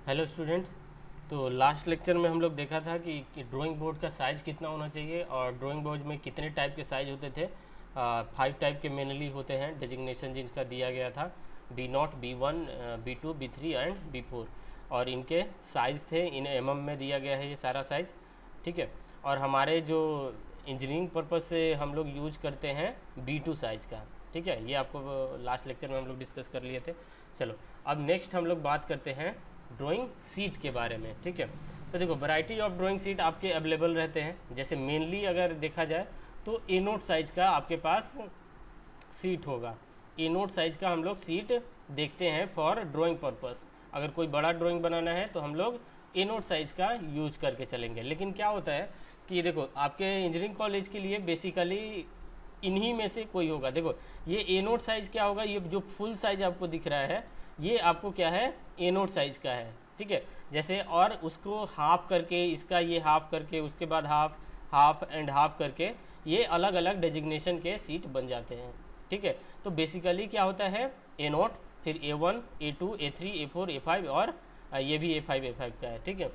Hello student. तो last lecture में हम लोग देखा था कि ड्राइंग बोर्ड का साइज़ कितना होना चाहिए और ड्राइंग बोर्ड में कितने टाइप के साइज़ होते थे। 5 टाइप के मेनली होते हैं डेजिग्नेशन जिनका दिया गया था, B0, B1, B2, B3 and B4। और इनके साइज़ थे, इन में दिया गया है ये सारा साइज़। ठीक है। और हमारे जो इंजीनियरिंग पर्पज़ से हम लोग यूज करते हैं B2 साइज़ का। ठीक है, ये आपको लास्ट लेक्चर में हम लोग डिस्कस कर लिए थे। चलो अब नेक्स्ट हम लोग बात करते हैं ड्राइंग सीट के बारे में। ठीक है, तो देखो वैरायटी ऑफ ड्राइंग सीट आपके अवेलेबल रहते हैं। जैसे मेनली अगर देखा जाए तो ए नोट साइज़ का आपके पास सीट होगा। ए नोट साइज़ का हम लोग सीट देखते हैं फॉर ड्राइंग पर्पस। अगर कोई बड़ा ड्राइंग बनाना है तो हम लोग ए नोट साइज़ का यूज करके चलेंगे। लेकिन क्या होता है कि देखो आपके इंजीनियरिंग कॉलेज के लिए बेसिकली इन्हीं में से कोई होगा। देखो ये ए नोट साइज़ क्या होगा, ये जो फुल साइज़ आपको दिख रहा है ये आपको क्या है, ए नोट साइज़ का है। ठीक है, जैसे और उसको हाफ करके, इसका ये हाफ करके, उसके बाद हाफ, हाफ एंड हाफ करके ये अलग अलग डेजिग्नेशन के सीट बन जाते हैं। ठीक है, तो बेसिकली क्या होता है, ए नोट, फिर A1, A2, A3, A4, A5 और ये भी A5 का है। ठीक है,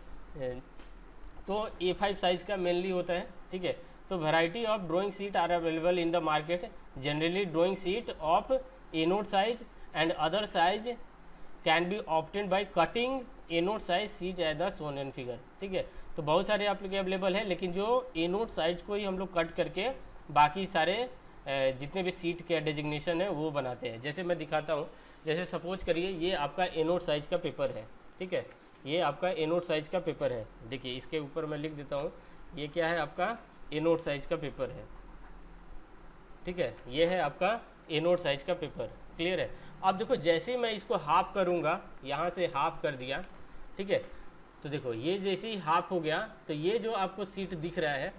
तो A5 साइज़ का मेनली होता है। ठीक है, तो variety of drawing sheet are available in the market. Generally drawing sheet of A nought size and other size can be obtained by cutting A nought size सीज as the shown and figure. ठीक है, तो बहुत सारे आप लोग available है, लेकिन जो ए नोट साइज को ही हम लोग कट करके बाकी सारे जितने भी सीट के डेजिग्नेशन है वो बनाते हैं। जैसे मैं दिखाता हूँ, जैसे सपोज करिए ये आपका ए नोट साइज का पेपर है। ठीक है, ये आपका ए नोट साइज का पेपर है। देखिए इसके ऊपर मैं लिख देता हूँ, ये क्या है, आपका ए नोट साइज का पेपर है। ठीक है, ये है आपका ए नोट साइज का पेपर। क्लियर है। अब देखो जैसे ही मैं इसको हाफ करूँगा, यहाँ से हाफ कर दिया। ठीक है, तो देखो ये जैसे ही हाफ हो गया तो ये जो आपको सीट दिख रहा है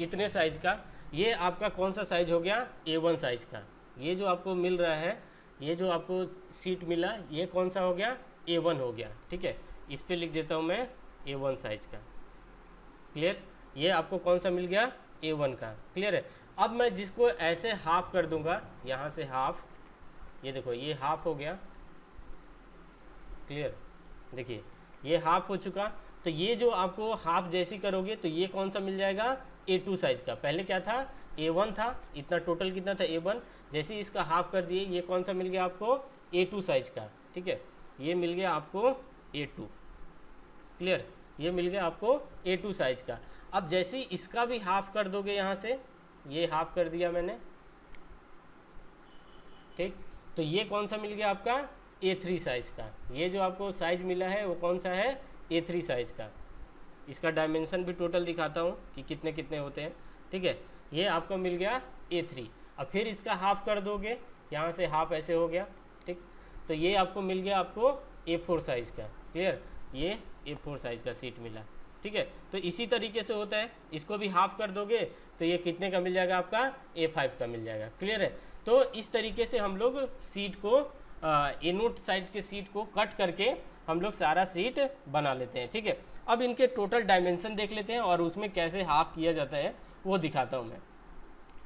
इतने साइज का, ये आपका कौन सा साइज हो गया, A1 साइज का। ये जो आपको मिल रहा है, ये जो आपको सीट मिला, ये कौन सा हो गया, A1 हो गया। ठीक है, इस पर लिख देता हूँ मैं A1 साइज का। क्लियर, ये आपको कौन सा मिल गया, A1 का। क्लियर है। अब मैं जिसको ऐसे हाफ कर दूंगा, यहाँ से हाफ, ये देखो ये हाफ हो गया। क्लियर, देखिए ये हाफ हो चुका। तो ये जो आपको हाफ जैसी करोगे तो ये कौन सा मिल जाएगा, A2 साइज का। पहले क्या था, A1 था, इतना टोटल कितना था, A1। जैसे इसका हाफ कर दिए, ये कौन सा मिल गया आपको, A2 साइज का। ठीक है, ये मिल गया आपको A2। क्लियर, ये मिल गया आपको A2 साइज का। अब जैसे ही इसका भी हाफ कर दोगे, यहाँ से ये हाफ कर दिया मैंने। ठीक, तो ये कौन सा मिल गया आपका, A3 साइज का। ये जो आपको साइज मिला है वो कौन सा है, A3 साइज का। इसका डायमेंशन भी टोटल दिखाता हूँ कि कितने कितने होते हैं। ठीक है, ये आपको मिल गया A3। अब फिर इसका हाफ कर दोगे, यहाँ से हाफ ऐसे हो गया। ठीक, तो ये आपको मिल गया आपको A4 साइज का। क्लियर, ये A4 साइज का सीट मिला। ठीक है, तो इसी तरीके से होता है, इसको भी हाफ कर दोगे तो ये कितने का मिल जाएगा, आपका A5 का मिल जाएगा। क्लियर है। तो इस तरीके से हम लोग सीट को, ए नोट साइज के सीट को कट करके हम लोग सारा सीट बना लेते हैं। ठीक है, अब इनके टोटल डायमेंशन देख लेते हैं और उसमें कैसे हाफ किया जाता है वो दिखाता हूँ मैं।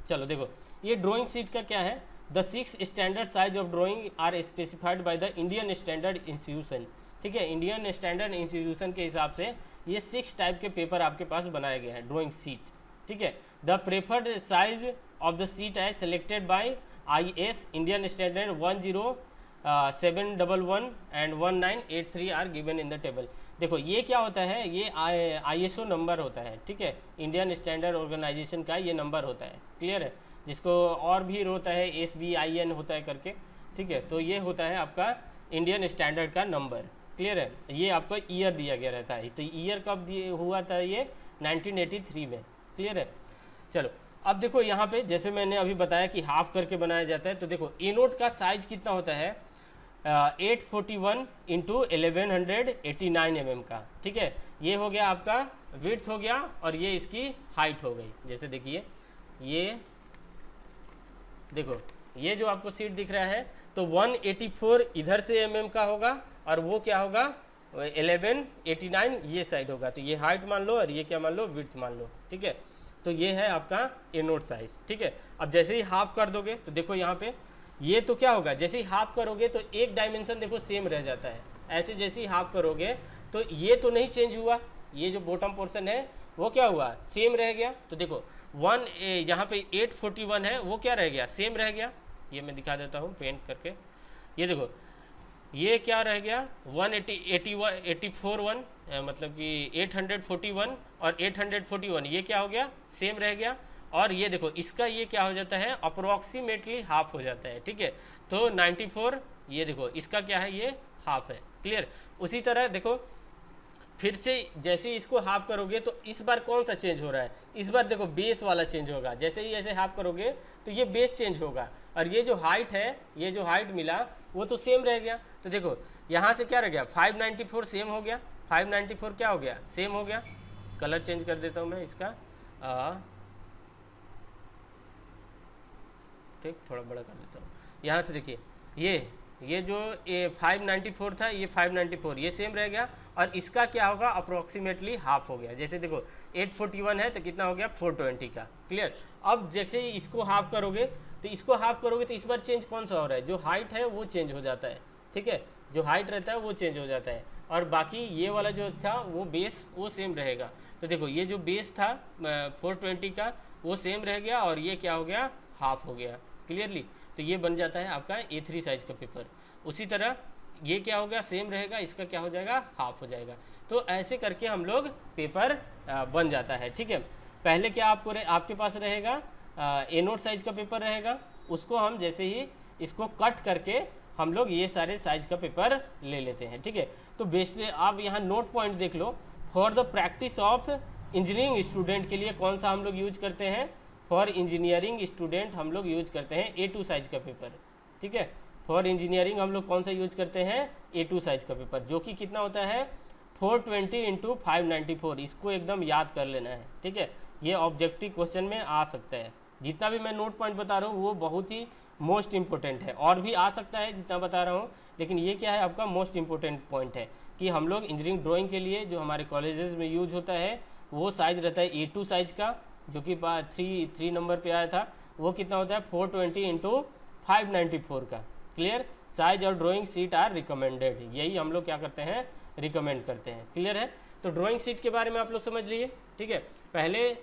चलो देखो, ये ड्राइंग सीट का क्या है, the 6 standard size of drawing are specified by the Indian standard institution. ठीक है, इंडियन स्टैंडर्ड इंस्टीट्यूशन के हिसाब से ये 6 टाइप के पेपर आपके पास बनाए गए हैं ड्राइंग सीट। ठीक है, the preferred size of the sheet है selected by IS Indian standard 10711 and 1983 are given in the table. देखो ये क्या होता है, ये ISO नंबर होता है। ठीक है, इंडियन स्टैंडर्ड ऑर्गेनाइजेशन का ये नंबर होता है। क्लियर है, जिसको और भी होता है SBIN होता है करके। ठीक है, तो ये होता है आपका इंडियन स्टैंडर्ड का नंबर। क्लियर है, ये आपको ईयर दिया गया रहता है। तो ईयर कब हुआ था, ये 1983 में। क्लियर है। चलो अब देखो यहाँ पे जैसे मैंने अभी बताया कि हाफ करके बनाया जाता है, तो देखो ए नोट का साइज कितना होता है, 841 इंटू 1189 mm का। ठीक है, ये हो गया आपका विड्थ हो गया और ये इसकी हाइट हो गई। जैसे देखिए ये देखो, ये जो आपको सीट दिख रहा है तो 184 इधर से mm का होगा और वो क्या होगा, 1189 ये साइड होगा। तो ये हाइट मान लो और ये क्या मान लो, विड्थ मान लो। ठीक है, तो ये है आपका ए नोट साइज। ठीक है, अब जैसे ही हाफ कर दोगे तो देखो यहाँ पे ये तो क्या होगा, जैसे ही हाफ करोगे तो एक डायमेंशन देखो सेम रह जाता है। ऐसे जैसे ही हाफ करोगे तो ये तो नहीं चेंज हुआ, ये जो बॉटम पोर्शन है वो क्या हुआ, सेम रह गया। तो देखो यहाँ पे 841 है, वो क्या रह गया, सेम रह गया। ये मैं दिखा देता हूँ पेंट करके, ये देखो ये क्या रह गया 184 मतलब कि 841 और 841 ये क्या हो गया, सेम रह गया। और ये देखो इसका ये क्या हो जाता है, अप्रोक्सीमेटली हाफ हो जाता है, ठीक है। तो 94 ये देखो इसका क्या है, ये हाफ है, क्लियर। उसी तरह देखो फिर से जैसे ही इसको हाफ करोगे तो इस बार कौन सा चेंज हो रहा है, इस बार देखो बेस वाला चेंज होगा। जैसे ही ऐसे हाफ करोगे तो ये बेस चेंज होगा, और ये जो हाइट है, ये जो हाइट मिला वो तो सेम रह गया। तो देखो यहाँ से क्या रह गया, 594 सेम हो गया, 594 क्या हो गया, सेम हो गया। कलर चेंज कर देता हूँ मैं इसका, ठीक, थोड़ा बड़ा कर देता हूँ। यहाँ से देखिए ये जो 594 था, ये 594 ये सेम रह गया, और इसका क्या होगा, अप्रोक्सीमेटली हाफ हो गया। जैसे देखो 841 है तो कितना हो गया, 420 का, क्लियर। अब जैसे ही इसको हाफ करोगे तो इस बार चेंज कौन सा हो रहा है, जो हाइट है वो चेंज हो जाता है, ठीक है, जो हाइट रहता है वो चेंज हो जाता है, और बाकी ये वाला जो था वो बेस वो सेम रहेगा। तो देखो ये जो बेस था 420 का वो सेम रह गया, और ये क्या हो गया, हाफ हो गया, क्लियरली। तो ये बन जाता है आपका A3 साइज का पेपर। उसी तरह ये क्या हो गया, सेम रहेगा, इसका क्या हो जाएगा, हाफ हो जाएगा। तो ऐसे करके हम लोग पेपर बन जाता है, ठीक है। पहले क्या आपके पास रहेगा A0 साइज का पेपर रहेगा, उसको हम जैसे ही इसको कट करके हम लोग ये सारे साइज का पेपर ले लेते हैं, ठीक है। तो बेसिकली आप यहाँ नोट पॉइंट देख लो, for the practice of engineering student के लिए कौन सा हम लोग यूज करते हैं, फॉर इंजीनियरिंग स्टूडेंट हम लोग यूज करते हैं A2 साइज का पेपर, ठीक है। फॉर इंजीनियरिंग हम लोग कौन सा यूज करते हैं, A2 साइज का पेपर, जो कि कितना होता है 420 × 594। इसको एकदम याद कर लेना है, ठीक है। ये ऑब्जेक्टिव क्वेश्चन में आ सकता है। जितना भी मैं नोट पॉइंट बता रहा हूँ वो बहुत ही मोस्ट इंपॉर्टेंट है, और भी आ सकता है जितना बता रहा हूँ, लेकिन ये क्या है आपका मोस्ट इंपॉर्टेंट पॉइंट है कि हम लोग इंजीनियरिंग ड्राइंग के लिए जो हमारे कॉलेजेस में यूज होता है वो साइज रहता है A2 साइज का, जो कि 3 नंबर पे आया था। वो कितना होता है 420 × 594 का, क्लियर। साइज और ड्राइंग शीट आर रिकमेंडेड, यही हम लोग क्या करते हैं, रिकमेंड करते हैं, क्लियर है। तो ड्राइंग शीट के बारे में आप लोग समझ लीजिए, ठीक है। पहले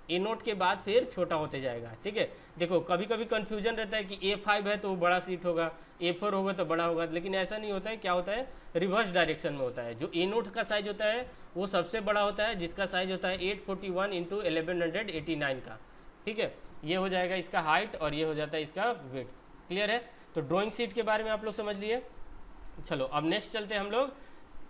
A0 के बाद फिर छोटा होते जाएगा, ठीक है। देखो कभी कभी कंफ्यूजन रहता है कि A5 है तो वो बड़ा शीट होगा, A4 होगा तो बड़ा होगा, लेकिन ऐसा नहीं होता है। क्या होता है, रिवर्स डायरेक्शन में होता है। जो A0 का साइज होता है वो सबसे बड़ा होता है, जिसका साइज होता है 841 × 1189 का, ठीक है। ये हो जाएगा इसका हाइट, और ये हो जाता है इसका विड्थ, क्लियर है। तो ड्राइंग शीट के बारे में आप लोग समझ लिए। चलो अब नेक्स्ट चलते हैं, हम लोग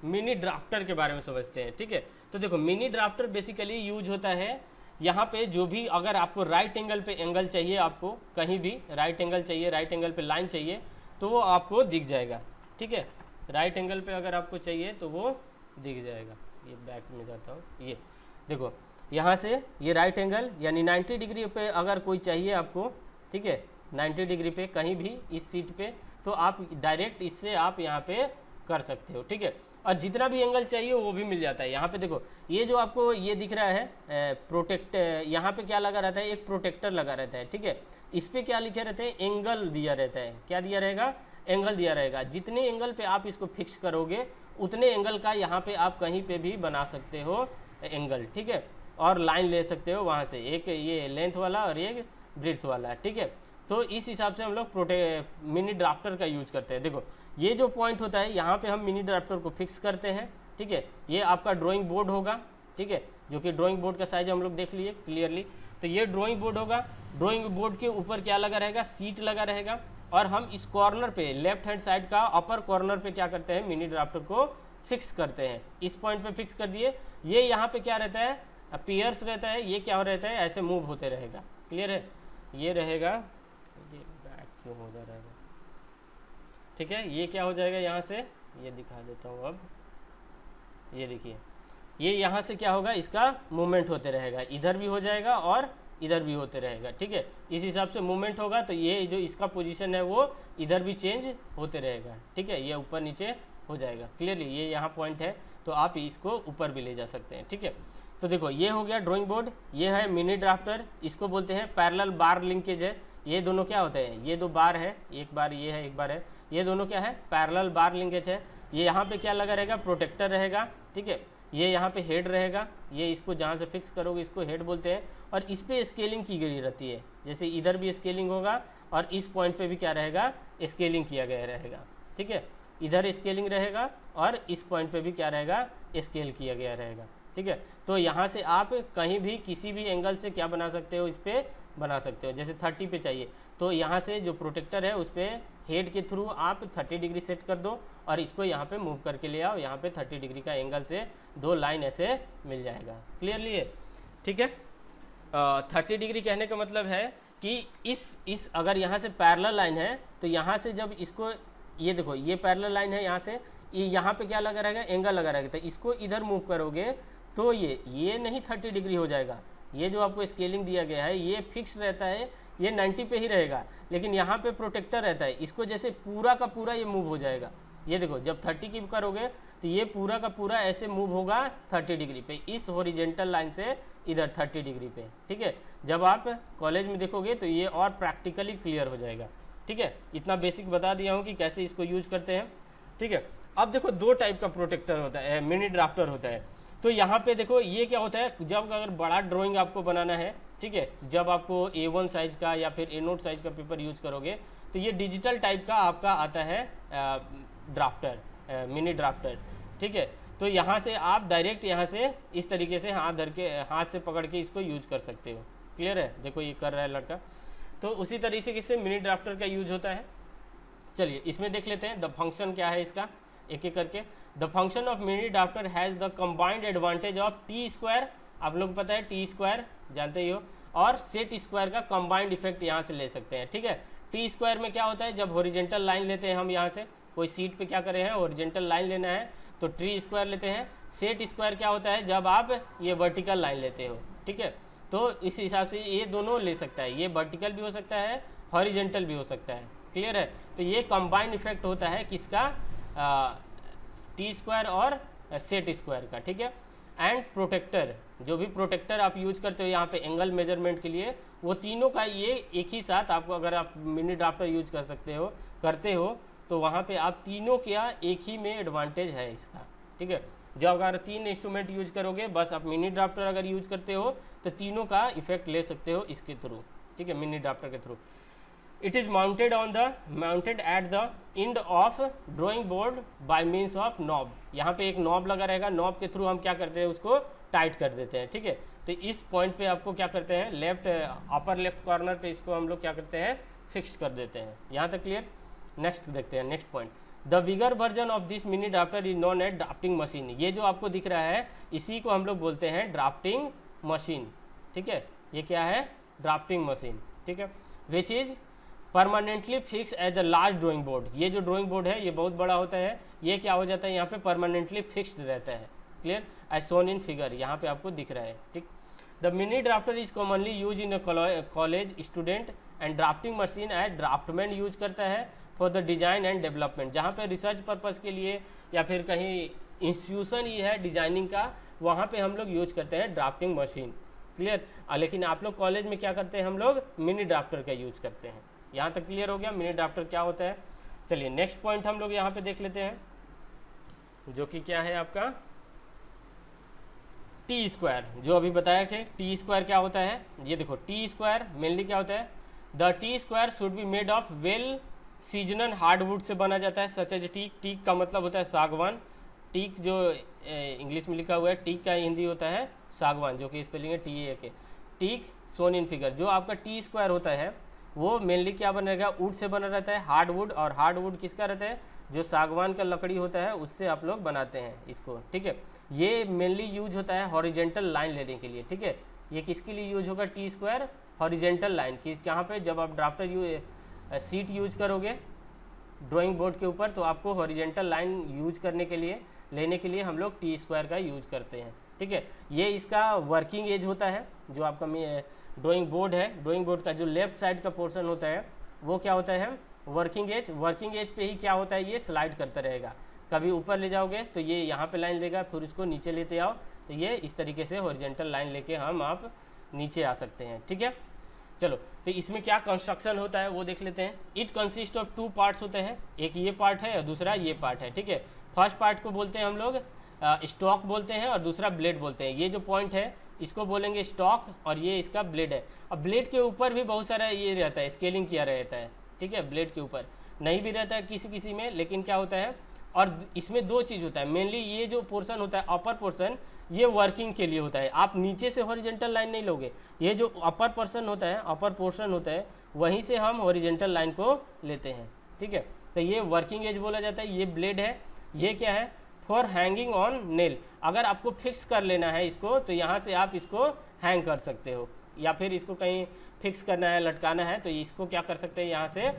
मिनी ड्राफ्टर के बारे में समझते हैं, ठीक है। तो देखो मिनी ड्राफ्टर बेसिकली यूज होता है यहाँ पे, जो भी अगर आपको राइट एंगल पे एंगल चाहिए, आपको कहीं भी राइट एंगल चाहिए, राइट एंगल पे लाइन चाहिए, तो वो आपको दिख जाएगा, ठीक है। राइट एंगल पे अगर आपको चाहिए तो वो दिख जाएगा। ये बैक में जाता हूँ, ये देखो यहाँ से ये राइट एंगल यानी 90 डिग्री पे अगर कोई चाहिए आपको, ठीक है, 90 डिग्री पे कहीं भी इस सीट पे, तो आप डायरेक्ट इससे आप यहाँ पे कर सकते हो, ठीक है। और जितना भी एंगल चाहिए वो भी मिल जाता है। यहाँ पे देखो ये जो आपको ये दिख रहा है प्रोटेक्ट, यहाँ पे क्या लगा रहता है, एक प्रोटेक्टर लगा रहता है, ठीक है। इस पे क्या लिखे रहते हैं, एंगल दिया रहता है। क्या दिया रहेगा, एंगल दिया रहेगा। जितने एंगल पे आप इसको फिक्स करोगे उतने एंगल का यहाँ पे आप कहीं पे भी बना सकते हो एंगल, ठीक है। और लाइन ले सकते हो वहाँ से, एक ये लेंथ वाला और एक ब्रेड्थ वाला, ठीक है। तो इस हिसाब से हम लोग मिनी ड्राफ्टर का यूज करते हैं। देखो ये जो पॉइंट होता है यहाँ पे हम मिनी ड्राफ्टर को फिक्स करते हैं, ठीक है। ये आपका ड्राइंग बोर्ड होगा, ठीक है, जो कि ड्राइंग बोर्ड का साइज हम लोग देख लिए क्लियरली। तो ये ड्राइंग बोर्ड होगा, ड्राइंग बोर्ड के ऊपर क्या लगा रहेगा, सीट लगा रहेगा, और हम इस कॉर्नर पे लेफ्ट हैंड साइड का अपर कॉर्नर पे क्या करते हैं, मिनी ड्राफ्टर को फिक्स करते हैं। इस पॉइंट पे फिक्स कर दिए। ये यहाँ पे क्या रहता है, पियर्स रहता है, ये क्या हो रहता है, ऐसे मूव होते रहेगा, क्लियर है। ये रहेगा, ये बैक क्यों हो जा रहा है, ठीक है। ये क्या हो जाएगा, यहाँ से ये दिखा देता हूँ अब, ये देखिए ये यहाँ से क्या होगा, इसका मूवमेंट होते रहेगा, इधर भी हो जाएगा और इधर भी होते रहेगा, ठीक है। इस हिसाब से मूवमेंट होगा तो ये जो इसका पोजीशन है वो इधर भी चेंज होते रहेगा, ठीक है। ये ऊपर नीचे हो जाएगा, क्लियरली। ये यहाँ पॉइंट है तो आप इसको ऊपर भी ले जा सकते हैं, ठीक है। तो देखो ये हो गया ड्राइंग बोर्ड, ये है मिनी ड्राफ्टर, इसको बोलते हैं पैरेलल बार लिंकेज है। ये दोनों क्या होते हैं, ये दो बार है, एक बार ये है एक बार है, ये दोनों क्या है, पैरेलल बार लिंकेज है। ये यहाँ पे क्या लगा रहेगा, प्रोटेक्टर रहेगा, ठीक है। ये यहाँ पे हेड रहेगा, ये इसको जहाँ से फिक्स करोगे इसको हेड बोलते हैं, और इस पे स्केलिंग की गई रहती है, जैसे इधर भी स्केलिंग होगा और इस पॉइंट पे भी क्या रहेगा, स्केलिंग किया गया रहेगा, ठीक है। इधर स्केलिंग रहेगा और इस पॉइंट पे भी क्या रहेगा, स्केल किया गया रहेगा, ठीक है। तो यहाँ से आप कहीं भी किसी भी एंगल से क्या बना सकते हो, इस पर बना सकते हो। जैसे 30 पे चाहिए तो यहाँ से जो प्रोटेक्टर है उस पर हेड के थ्रू आप 30 डिग्री सेट कर दो और इसको यहाँ पे मूव करके ले आओ, यहाँ पे 30 डिग्री का एंगल से 2 लाइन ऐसे मिल जाएगा। क्लियरली है, ठीक है। 30 डिग्री कहने का मतलब है कि इस अगर यहाँ से पैरेलल लाइन है तो यहाँ से जब इसको, ये देखो ये पैरेलल लाइन है, यहाँ से यहाँ पे क्या लगा रहेगा, एंगल लगा रहेगा, तो इसको इधर मूव करोगे तो ये नहीं 30 डिग्री हो जाएगा। ये जो आपको स्केलिंग दिया गया है ये फिक्स रहता है, ये 90 पे ही रहेगा, लेकिन यहाँ पे प्रोटेक्टर रहता है, इसको जैसे पूरा का पूरा ये मूव हो जाएगा। ये देखो जब 30 की करोगे तो ये पूरा का पूरा ऐसे मूव होगा 30 डिग्री पे, इस हॉरिजेंटल लाइन से इधर 30 डिग्री पे, ठीक है। जब आप कॉलेज में देखोगे तो ये और प्रैक्टिकली क्लियर हो जाएगा, ठीक है। इतना बेसिक बता दिया हूँ कि कैसे इसको यूज करते हैं, ठीक है। अब देखो 2 टाइप का प्रोटेक्टर होता है, मिनी ड्राफ्टर होता है। तो यहाँ पे देखो ये क्या होता है, जब अगर बड़ा ड्राइंग आपको बनाना है, ठीक है, जब आपको A1 साइज का या फिर A नोट साइज का पेपर यूज करोगे तो ये डिजिटल टाइप का आपका आता है ड्राफ्टर, मिनी ड्राफ्टर, ठीक है। तो यहाँ से आप डायरेक्ट यहाँ से इस तरीके से हाथ से पकड़ के इसको यूज कर सकते हो। क्लियर है, देखो ये कर रहा है लड़का। तो उसी तरीके से मिनी ड्राफ्टर का यूज होता है। चलिए इसमें देख लेते हैं द फंक्शन क्या है इसका, एक एक करके। The function of mini drafter has the combined advantage of T square, आप लोग पता है टी स्क्वायर जानते ही हो, और सेट स्क्वायर का कंबाइंड इफेक्ट यहाँ से ले सकते हैं, ठीक है। टी स्क्वायर में क्या होता है, जब हॉरिजेंटल लाइन लेते हैं हम यहाँ से, कोई सीट पे क्या करें हैं हॉरिजेंटल लाइन लेना है तो टी स्क्वायर लेते हैं। सेट स्क्वायर क्या होता है, जब आप ये वर्टिकल लाइन लेते हो, ठीक है। तो इस हिसाब से ये दोनों ले सकता है, ये वर्टिकल भी हो सकता है, हॉरिजेंटल भी हो सकता है। क्लियर है, तो ये कंबाइंड इफेक्ट होता है किसका, टी स्क्वायर और सेट स्क्वायर का, ठीक है। एंड प्रोटेक्टर, जो भी प्रोटेक्टर आप यूज करते हो यहाँ पे एंगल मेजरमेंट के लिए, वो तीनों का ये एक ही साथ आपको, अगर आप मिनी ड्राफ्टर यूज करते हो तो वहाँ पे आप तीनों क्या एक ही में एडवांटेज है इसका, ठीक है। जब अगर 3 इंस्ट्रूमेंट यूज करोगे, बस आप मिनी ड्राफ्टर अगर यूज करते हो तो तीनों का इफेक्ट ले सकते हो इसके थ्रू, ठीक है, मिनी ड्राफ्टर के through. It is mounted at the end of drawing board bye means of knob. यहाँ पे एक नॉब लगा रहेगा, नॉब के थ्रू हम क्या करते हैं उसको टाइट कर देते हैं, ठीक है। तो इस पॉइंट पे आपको क्या करते हैं, अपर लेफ्ट कॉर्नर पे इसको हम लोग क्या करते हैं, फिक्स कर देते हैं। यहाँ तक क्लियर। नेक्स्ट देखते हैं, next point, the bigger version of this mini drafter is known as drafting machine. ये जो आपको दिख रहा है इसी को हम लोग बोलते हैं ड्राफ्टिंग मशीन, ठीक है। ये क्या है, ड्राफ्टिंग मशीन, ठीक है, which is permanently fix as the large drawing board. ये जो ड्राइंग बोर्ड है ये बहुत बड़ा होता है, ये क्या हो जाता है यहाँ पे परमानेंटली फिक्स्ड रहता है। Clear, as shown in figure, यहाँ पे आपको दिख रहा है, ठीक। The mini drafter is commonly use in college student and drafting machine as draftman use करता है for the design and development. जहाँ पे रिसर्च पर्पज़ के लिए या फिर कहीं इंस्टीट्यूशन ही है डिजाइनिंग का, वहाँ पे हम लोग यूज करते हैं ड्राफ्टिंग मशीन। क्लियर, लेकिन आप लोग कॉलेज में क्या करते हैं, हम लोग मिनी ड्राफ्टर का यूज करते हैं। यहाँ तक क्लियर हो गया मिनी ड्राफ्टर क्या होता है। चलिए नेक्स्ट पॉइंट हम लोग यहाँ पे देख लेते हैं, जो कि क्या है आपका टी स्क्वायर। जो अभी बताया कि टी स्क्वायर क्या होता है, ये देखो टी स्क्वायर मेनली क्या होता है, the T square should be made of well seasonal hardwood से बना जाता है, सच एज टीक। टीक का मतलब होता है सागवान, टीक जो इंग्लिश में लिखा हुआ है, टीक का हिंदी होता है सागवान, जो कि स्पेलिंग है TAK के। Teak shown in figure. जो आपका टी स्क्वायर होता है वो मेनली क्या बना रहेगा, वुड से बना रहता है, हार्डवुड। और हार्डवुड किसका रहता है, जो सागवान का लकड़ी होता है उससे आप लोग बनाते हैं इसको, ठीक है। ये मेनली यूज होता है हॉरिजेंटल लाइन लेने के लिए, ठीक है। ये किसके लिए यूज होगा, टी स्क्वायर हॉरिजेंटल लाइन की। यहाँ पे जब आप ड्राफ्टर सीट यूज करोगे ड्राइंग बोर्ड के ऊपर, तो आपको हॉरिजेंटल लाइन यूज करने के लिए, लेने के लिए हम लोग टी स्क्वायर का यूज करते हैं, ठीक है। ये इसका वर्किंग एज होता है, जो आपका ड्राइंग बोर्ड है, ड्राइंग बोर्ड का जो लेफ्ट साइड का पोर्शन होता है वो क्या होता है, वर्किंग एज। वर्किंग एज पे ही क्या होता है, ये स्लाइड करता रहेगा। कभी ऊपर ले जाओगे तो ये यहाँ पे लाइन लेगा, फिर इसको नीचे लेते आओ तो ये इस तरीके से हॉरिजेंटल लाइन लेके आप नीचे आ सकते हैं, ठीक है। चलो तो इसमें क्या कंस्ट्रक्शन होता है वो देख लेते हैं। इट कंसिस्ट ऑफ 2 पार्ट्स होते हैं, एक ये पार्ट है और दूसरा ये पार्ट है, ठीक है। फर्स्ट पार्ट को बोलते हैं हम लोग स्टॉक बोलते हैं और दूसरा ब्लेड बोलते हैं। ये जो पॉइंट है इसको बोलेंगे स्टॉक और ये इसका ब्लेड है। अब ब्लेड के ऊपर भी बहुत सारा ये रहता है, स्केलिंग किया रहता है, ठीक है। ब्लेड के ऊपर नहीं भी रहता है किसी किसी में, लेकिन क्या होता है, और इसमें दो चीज़ होता है मेनली। ये जो पोर्शन होता है अपर पोर्शन, ये वर्किंग के लिए होता है। आप नीचे से हॉरिजेंटल लाइन नहीं लोगे, ये जो अपर पोर्शन होता है, अपर पोर्शन होता है, वहीं से हम हॉरिजेंटल लाइन को लेते हैं, ठीक है। तो ये वर्किंग एज बोला जाता है। ये ब्लेड है, ये क्या है, फॉर हैंगिंग ऑन नेल। अगर आपको फिक्स कर लेना है इसको, तो यहाँ से आप इसको हैंग कर सकते हो, या फिर इसको कहीं फिक्स करना है, लटकाना है, तो इसको क्या कर सकते हैं, यहाँ से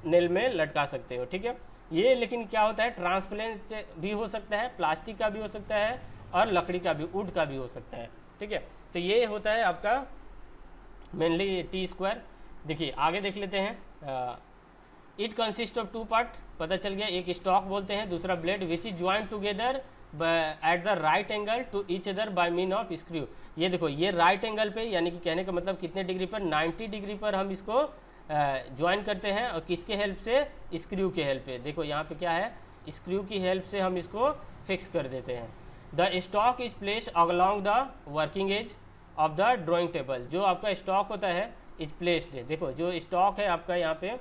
नेल में लटका सकते हो, ठीक है। ये लेकिन क्या होता है, ट्रांसपेरेंट भी हो सकता है, प्लास्टिक का भी हो सकता है, और लकड़ी का भी, वुड का भी हो सकता है, ठीक है। तो ये होता है आपका मेनली टी स्क्वायर। देखिए आगे देख लेते हैं। इट कंसिस्ट ऑफ 2 पार्ट, पता चल गया। एक स्टॉक बोलते हैं, दूसरा blade, which is joint together at the right angle to each other by mean of screw. ये देखो, ये राइट एंगल पे, यानी कि कहने का मतलब कितने डिग्री पर, 90 डिग्री पर हम इसको ज्वाइन करते हैं। और किसके हेल्प से, स्क्रू के हेल्प पे। देखो यहाँ पे क्या है, स्क्रू की हेल्प से हम इसको फिक्स कर देते हैं। The stock is placed along the working edge of the drawing table. जो आपका स्टॉक होता है इज प्लेस्ड, देखो जो स्टॉक है आपका यहाँ पे,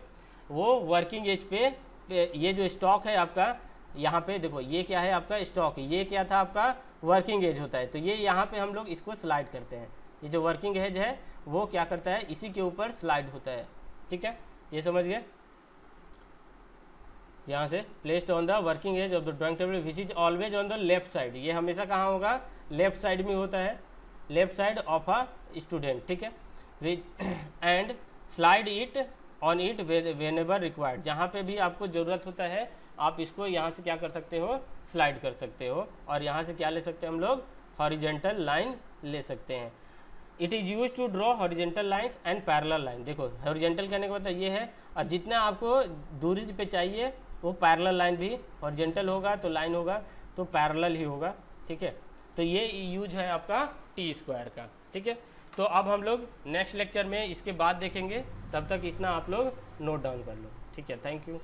वो वर्किंग एज पे, ये जो स्टॉक है आपका यहाँ पे, देखो ये क्या है आपका स्टॉक, ये क्या था आपका वर्किंग एज होता है। तो ये यहाँ पे हम लोग इसको स्लाइड करते हैं। ये जो वर्किंग एज है वो क्या करता है, इसी के ऊपर स्लाइड होता है, ठीक है। ये समझ गए। यहाँ से placed on the working edge of the drawing table which is always on the left side. ये हमेशा कहाँ होगा, लेफ्ट साइड में होता है, left side of a student, ठीक है। And slide it on it whenever required. जहाँ पे भी आपको ज़रूरत होता है, आप इसको यहाँ से क्या कर सकते हो, स्लाइड कर सकते हो। और यहाँ से क्या ले सकते हैं हम लोग, हॉरिजेंटल लाइन ले सकते हैं। It is use to draw horizontal lines and parallel line. देखो हॉरिजेंटल कहने का मतलब ये है, और जितना आपको दूरी पे चाहिए वो पैरेलल लाइन भी, हॉरिजेंटल होगा तो लाइन होगा तो पैरेलल ही होगा, ठीक है। तो ये यूज है आपका टी स्क्वायर का, ठीक है। तो अब हम लोग नेक्स्ट लेक्चर में इसके बाद देखेंगे, तब तक इतना आप लोग नोट डाउन कर लो, ठीक है। Thank you.